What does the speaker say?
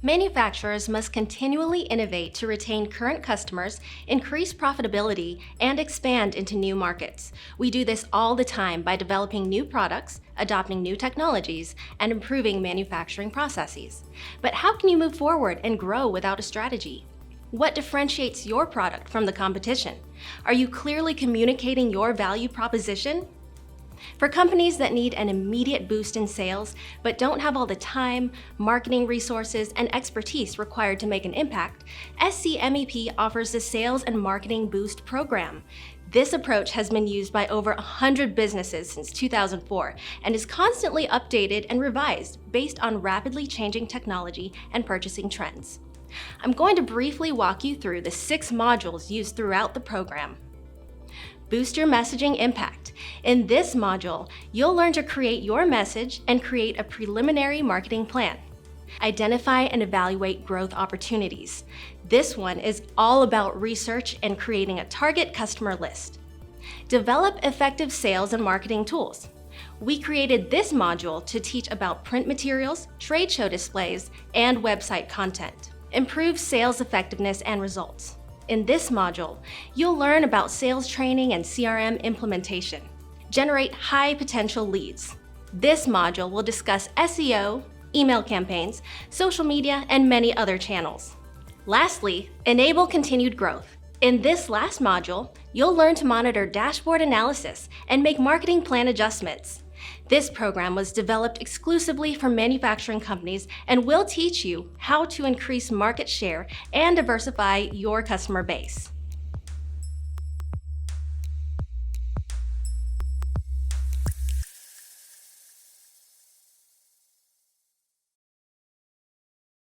Manufacturers must continually innovate to retain current customers, increase profitability, and expand into new markets. We do this all the time by developing new products, adopting new technologies, and improving manufacturing processes. But how can you move forward and grow without a strategy? What differentiates your product from the competition? Are you clearly communicating your value proposition? For companies that need an immediate boost in sales, but don't have all the time, marketing resources, and expertise required to make an impact, SCMEP offers the Sales and Marketing Boost program. This approach has been used by over 100 businesses since 2004 and is constantly updated and revised based on rapidly changing technology and purchasing trends. I'm going to briefly walk you through the 6 modules used throughout the program. Boost your messaging impact. In this module, you'll learn to create your message and create a preliminary marketing plan. Identify and evaluate growth opportunities. This one is all about research and creating a target customer list. Develop effective sales and marketing tools. We created this module to teach about print materials, trade show displays, and website content. Improve sales effectiveness and results. In this module, you'll learn about sales training and CRM implementation. Generate high-potential leads. This module will discuss SEO, email campaigns, social media, and many other channels. Lastly, enable continued growth. In this last module, you'll learn to monitor dashboard analysis and make marketing plan adjustments. This program was developed exclusively for manufacturing companies and will teach you how to increase market share and diversify your customer base.